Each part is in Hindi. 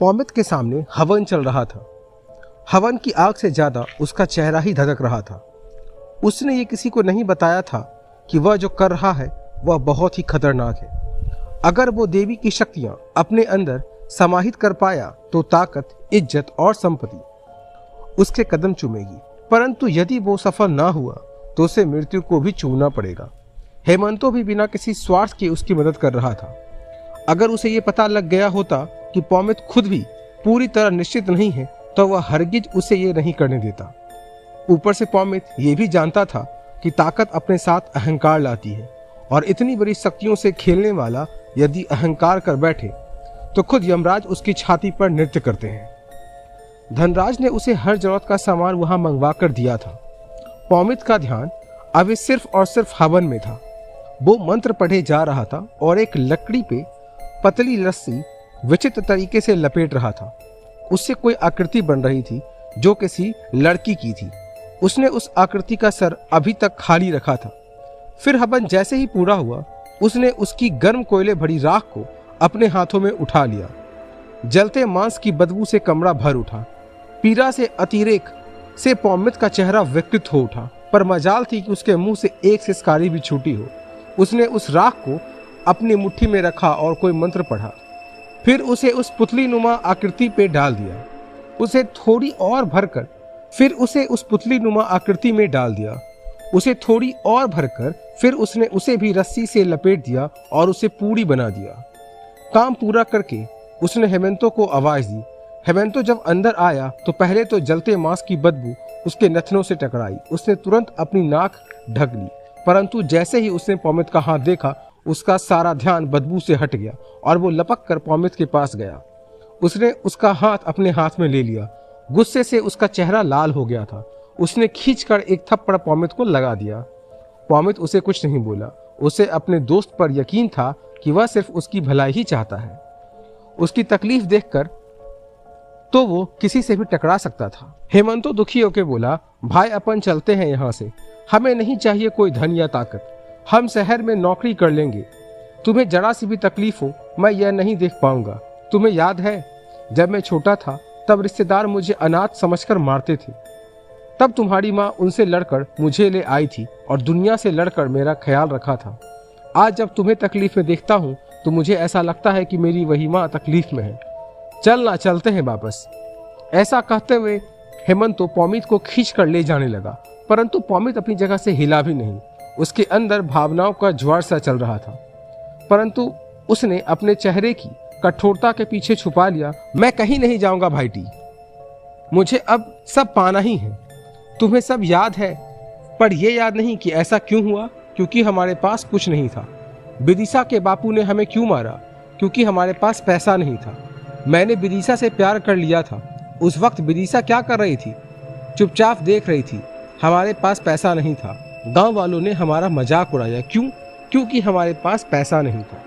पॉमित के सामने हवन चल रहा था। हवन की आग से ज्यादा उसका चेहरा ही धधक रहा था। उसने ये किसी को नहीं बताया था कि वह जो कर रहा है वह बहुत ही खतरनाक है। अगर वो देवी की शक्तियां अपने अंदर समाहित कर पाया तो ताकत, इज्जत और संपत्ति उसके कदम चूमेगी, परंतु यदि वो सफल ना हुआ तो उसे मृत्यु को भी चूमना पड़ेगा। हेमंतो भी बिना किसी स्वार्थ के उसकी मदद कर रहा था। अगर उसे ये पता लग गया होता कि पॉमित खुद भी पूरी तरह निश्चित नहीं है तो वह हरगिज उसे ये नहीं करने देता। ऊपर से पॉमित ये भी जानता था कि ताकत अपने साथ अहंकार लाती है और इतनी बड़ी शक्तियों से खेलने वाला यदि अहंकार कर बैठे तो खुद यमराज उसकी छाती पर नृत्य करते हैं। धनराज ने उसे हर जरूरत का सामान वहां मंगवा कर दिया था। पॉमित का ध्यान अभी सिर्फ और सिर्फ हवन में था। वो मंत्र पढ़े जा रहा था और एक लकड़ी पे पतली रस्सी विचित्र तरीके से लपेट रहा था। उससे कोई आकृति बन रही थी जो किसी लड़की की थी। उसने उस आकृति का सर अभी तक खाली रखा था। फिर हवन जैसे ही पूरा हुआ उसने उसकी गर्म कोयले भरी राख को अपने हाथों में उठा लिया। जलते मांस की बदबू से कमरा भर उठा। पीड़ा से अतिरेक से पॉमित का चेहरा विकृत हो उठा, पर मजाल थी कि उसके मुंह से एक सिसकारी भी छूटी हो। उसने उस राख को अपनी मुट्ठी में रखा और कोई मंत्र पढ़ा। फिर उसे उस पुतली नुमा आकृति पे डाल दिया। उसे थोड़ी और भरकर फिर उसे उस पुतली नुमा आकृति में डाल दिया। उसे थोड़ी और भरकर फिर उसने उसे भी रस्सी से लपेट दिया और उसे पूरी बना दिया। काम पूरा करके उसने हेमंतो को आवाज दी। हेमंतो जब अंदर आया तो पहले तो जलते मांस की बदबू उसके नथनों से टकराई। उसने तुरंत अपनी नाक ढक ली, परंतु जैसे ही उसने पॉमित का हाथ देखा उसका सारा ध्यान बदबू से हट गया और वो लपक कर पॉमित के पास गया। उसने उसका हाथ अपने हाथ में ले लिया। गुस्से से उसका चेहरा लाल हो गया था। उसने खींचकर एक थप्पड़ पॉमित को लगा दिया। पॉमित उसे कुछ नहीं बोला। उसे अपने दोस्त पर यकीन था कि वह सिर्फ उसकी भलाई ही चाहता है। उसकी तकलीफ देखकर तो वो किसी से भी टकरा सकता था। हेमंतो दुखी होकर बोला, भाई अपन चलते हैं यहाँ से। हमें नहीं चाहिए कोई धन या ताकत। हम शहर में नौकरी कर लेंगे। तुम्हें जरा सी भी तकलीफ हो मैं यह नहीं देख पाऊंगा। तुम्हें याद है जब मैं छोटा था तब रिश्तेदार मुझे अनाथ समझकर मारते थे। तब तुम्हारी माँ उनसे लड़कर मुझे ले आई थी और दुनिया से लड़कर मेरा ख्याल रखा था। आज जब तुम्हें तकलीफ में देखता हूँ तो मुझे ऐसा लगता है कि मेरी वही माँ तकलीफ में है। चलते हैं वापस। ऐसा कहते हुए हेमंतो पॉमित को खींच कर ले जाने लगा, परंतु पॉमित अपनी जगह से हिला भी नहीं। उसके अंदर भावनाओं का ज्वार सा चल रहा था, परंतु उसने अपने चेहरे की कठोरता के पीछे छुपा लिया। मैं कहीं नहीं जाऊंगा भाईटी, मुझे अब सब पाना ही है। तुम्हें सब याद है, पर यह याद नहीं कि ऐसा क्यों हुआ, क्योंकि हमारे पास कुछ नहीं था। विदिशा के बापू ने हमें क्यों मारा, क्योंकि हमारे पास पैसा नहीं था। मैंने विदिशा से प्यार कर लिया था। उस वक्त विदिशा क्या कर रही थी? चुपचाप देख रही थी। हमारे पास पैसा नहीं था। गांव वालों ने हमारा मजाक उड़ाया। क्यों? क्योंकि हमारे पास पैसा नहीं था।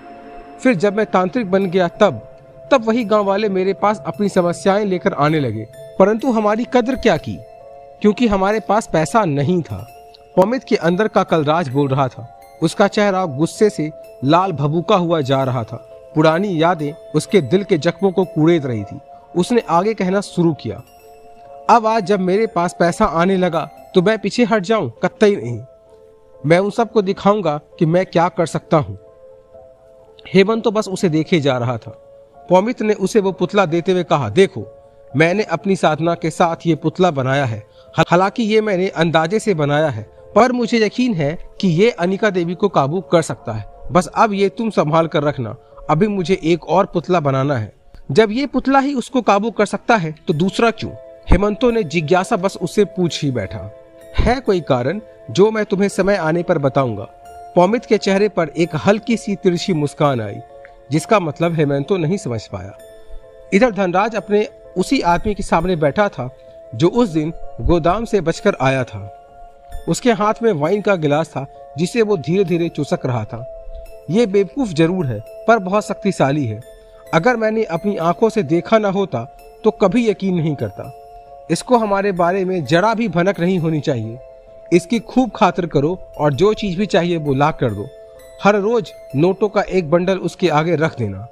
फिर जब मैं तांत्रिक बन गया तब वही गांव वाले मेरे पास अपनी समस्याएं लेकर आने लगे, परंतु हमारी कद्र क्या की, क्योंकि हमारे पास पैसा नहीं था। पॉमित के अंदर का कलराज बोल रहा था। उसका चेहरा गुस्से से लाल भभूका हुआ जा रहा था। पुरानी यादें उसके दिल के जख्मों को कुरेद रही थी। उसने आगे कहना शुरू किया, अब आज जब मेरे पास पैसा आने लगा तो मैं पीछे हट जाऊं? कतई नहीं। मैं उन सबको दिखाऊंगा कि मैं क्या कर सकता हूं। हेमंत तो बस उसे देखे जा रहा था। पॉमित ने उसे वो पुतला देते हुए कहा, देखो मैंने अपनी साधना के साथ ये पुतला बनाया है। हालांकि ये मैंने अंदाजे से बनाया है, पर मुझे यकीन है कि ये अनिका देवी को काबू कर सकता है। बस अब ये तुम संभाल कर रखना। अभी मुझे एक और पुतला बनाना है। जब ये पुतला ही उसको काबू कर सकता है तो दूसरा क्यों? हेमंतो ने जिज्ञासा बस उससे पूछ ही बैठा। है कोई कारण जो मैं तुम्हें समय आने पर बताऊंगा। पॉमित के चेहरे पर एक हल्की सी तिरछी मुस्कान आई, जिसका मतलब हेमंतो नहीं समझ पाया। इधर धनराज अपने उसी आदमी के सामने बैठा था जो उस दिन गोदाम से बचकर आया था। उसके हाथ में वाइन का गिलास था जिसे वो धीरे धीरे चुसक रहा था। ये बेवकूफ जरूर है, पर बहुत शक्तिशाली है। अगर मैंने अपनी आंखों से देखा ना होता तो कभी यकीन नहीं करता। इसको हमारे बारे में जरा भी भनक नहीं होनी चाहिए। इसकी खूब खातिर करो और जो चीज भी चाहिए वो ला कर दो। हर रोज नोटों का एक बंडल उसके आगे रख देना।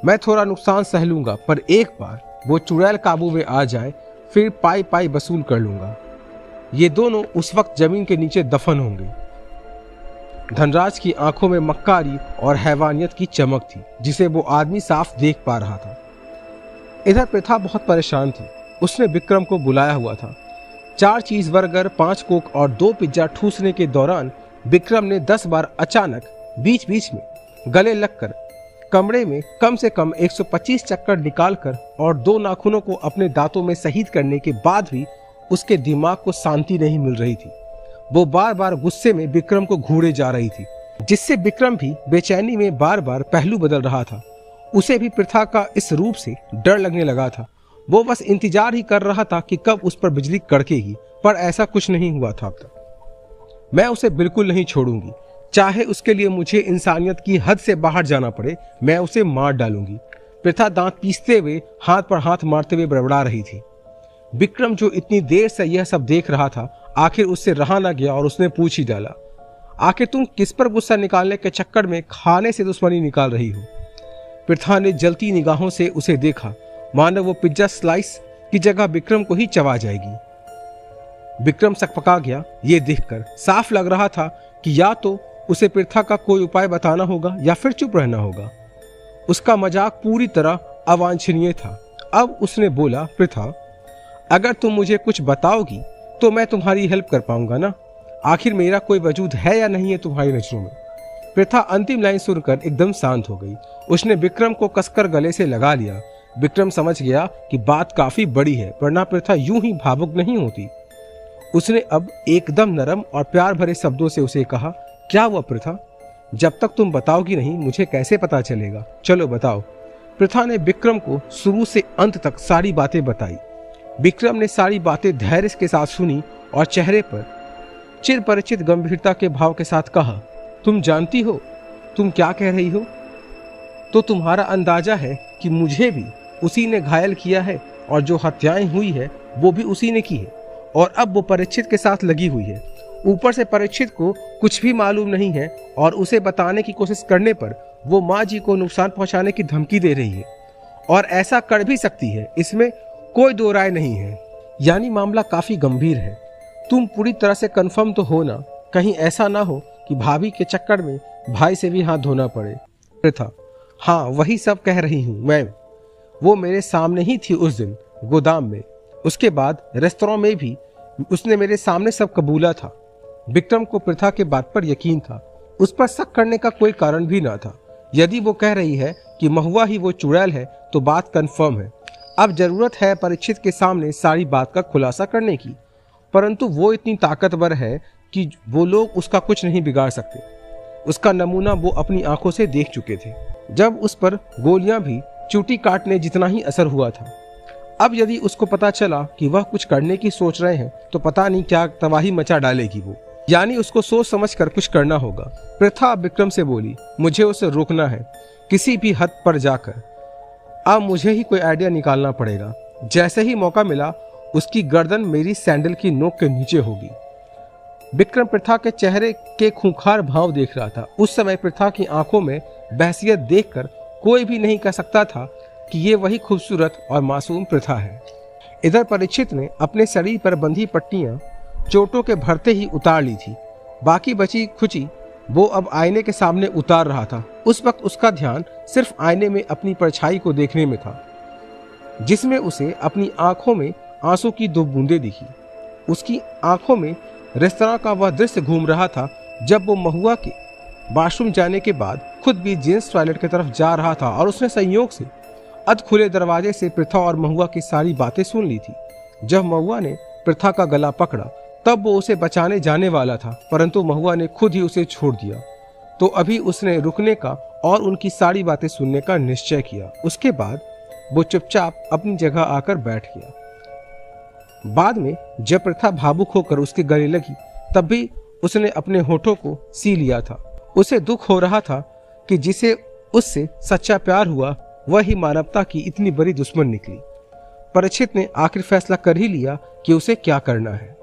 मैं थोड़ा नुकसान सह लूंगा, पर एक बार वो चुड़ैल काबू में आ जाए फिर पाई पाई वसूल कर लूंगा। ये दोनों उस वक्त जमीन के नीचे दफन होंगे। धनराज की आंखों में मक्कारी और हैवानियत की चमक थी जिसे वो आदमी साफ देख पा रहा था। इधर प्रथा बहुत परेशान थी। उसने विक्रम को बुलाया हुआ था। 4 चीज बर्गर, 5 कोक और 2 पिज्जा ठूसने के दौरान विक्रम ने 10 बार अचानक बीच बीच में गले लगकर कमरे में कम से कम 125 चक्कर निकालकर और 2 नाखूनों को अपने दांतों में शहीद करने के बाद भी उसके दिमाग को शांति नहीं मिल रही थी। वो बार बार गुस्से में विक्रम को घूरे जा रही थी, जिससे विक्रम भी बेचैनी में बार बार पहलू बदल रहा था। उसे भी प्रथा का इस रूप से डर लगने लगा था। वो बस इंतजार ही कर रहा था कि कब उस पर बिजली कड़केगी, पर ऐसा कुछ नहीं हुआ था अब तक। मैं उसे बिल्कुल नहीं छोड़ूंगी, चाहे उसके लिए मुझे इंसानियत की हद से बाहर जाना पड़े, मैं उसे मार डालूंगी। प्रथा दांत पीसते हुए हाथ पर हाथ मारते हुए बड़बड़ा रही थी। विक्रम जो इतनी देर से यह सब देख रहा था, आखिर उससे रहा ना गया और उसने पूछ ही डाला, आखिर तुम किस पर गुस्सा निकालने के चक्कर में खाने से दुश्मनी निकाल रही हो? प्रथा ने जलती निगाहों से उसे देखा, मानो वो पिज्जा स्लाइस की जगह विक्रम को ही चबा जाएगी। विक्रम सकपका गया। ये देखकर साफ लग रहा था कि या तो उसे प्रथा का कोई उपाय बताना होगा या फिर चुप रहना होगा। उसका मजाक पूरी तरह अवांछनीय था। अब उसने बोला, प्रथा, अगर तुम मुझे कुछ बताओगी तो मैं तुम्हारी हेल्प कर पाऊंगा ना? आखिर मेरा कोई वजूद है या नहीं है तुम्हारी नजरों में? प्रथा अंतिम लाइन सुनकर एकदम शांत हो गई। उसने विक्रम को कसकर गले से लगा लिया। विक्रम समझ गया कि बात काफी बड़ी है, वरना प्रथा यूं ही भावुक नहीं होती। उसने अब एकदम नरम और प्यार भरे शब्दों से उसे कहा, क्या हुआ प्रथा? जब तक तुम बताओगी नहीं मुझे कैसे पता चलेगा? चलो बताओ। प्रथा ने विक्रम को शुरू से अंत तक सारी बातें बताई। विक्रम ने सारी बातें धैर्य के साथ सुनी और चेहरे पर चिरपरिचित गंभीरता के भाव के साथ कहा, तुम जानती हो तुम क्या कह रही हो? तो तुम्हारा अंदाजा है कि मुझे भी उसी ने घायल किया है और जो हत्याएं हुई है वो भी उसी ने की है, और अब वो परीक्षित के साथ लगी हुई है। ऊपर से परीक्षित को कुछ भी मालूम नहीं है और उसे बताने की कोशिश करने पर वो माँ जी को नुकसान पहुंचाने की धमकी दे रही है, और ऐसा कर भी सकती है, इसमें कोई दो राय नहीं है। यानी मामला काफी गंभीर है। तुम पूरी तरह से कंफर्म तो हो ना? कहीं ऐसा ना हो कि भाभी के चक्कर में भाई से भी हाथ धोना पड़े। प्रथा, हाँ वही सब कह रही हूँ मैं। वो मेरे सामने ही थी उस दिन गोदाम में, उसके बाद रेस्तरां में भी उसने मेरे सामने सब कबूला था। विक्रम को प्रथा के बात पर यकीन था। उस पर शक करने का कोई कारण भी ना था। यदि वो कह रही है कि महुआ ही वो चुड़ैल है तो बात कंफर्म है। अब जरूरत है परीक्षित के सामने सारी बात का खुलासा करने की, परंतु वो इतनी ताकतवर है कि वो लोग उसका कुछ नहीं बिगाड़ सकते। उसका नमूना वो अपनी आंखों से देख चुके थे, जब उस पर गोलियां भी चूटी काटने जितना ही असर हुआ था। अब यदि उसको पता चला कि वह कुछ करने की सोच रहे हैं तो पता नहीं क्या तबाही मचा डालेगी वो। यानी उसको सोच समझ कर कुछ करना होगा। प्रथा विक्रम से बोली, मुझे उसे रोकना है किसी भी हद पर जाकर। अब मुझे ही कोई आइडिया निकालना पड़ेगा। जैसे ही मौका मिला उसकी गर्दन मेरी सैंडल की नोक के नीचे होगी। विक्रम प्रथा के चेहरे के खूंखार भाव देख रहा था। उस समय प्रथा की आंखों में बहसियत देखकर कोई भी नहीं कह सकता था कि ये वही खूबसूरत और मासूम प्रथा है। इधर परीक्षित ने अपने शरीर पर बंधी पट्टियां चोटों के भरते ही उतार ली थी। बाकी बची खुची वो अब आईने के सामने उतार रहा था। उस वक्त उसका ध्यान सिर्फ आईने में अपनी परछाई को देखने में था, जिसमें उसे अपनी आंखों में आंसू की 2 बूंदें दिखी। उसकी आंखों में रेस्तरां का वह दृश्य घूम रहा था जब वो महुआ के वॉशरूम जाने के बाद खुद भी जेंट्स टॉयलेट की तरफ जा रहा था, और उसने संयोग से अध खुले दरवाजे से प्रथा और महुआ की सारी बातें सुन ली थी। जब महुआ ने प्रथा का गला पकड़ा तब वो उसे बचाने जाने वाला था, परंतु महुआ ने खुद ही उसे छोड़ दिया। तो अभी उसने रुकने का और उनकी सारी बातें सुनने का निश्चय किया। उसके बाद वो चुपचाप अपनी जगह आकर बैठ गया। बाद में जब प्रथा भावुक होकर उसके गले लगी तब भी उसने अपने होठों को सी लिया था। उसे दुख हो रहा था कि जिसे उससे सच्चा प्यार हुआ वह ही मानवता की इतनी बड़ी दुश्मन निकली। परीक्षित ने आखिर फैसला कर ही लिया कि उसे क्या करना है।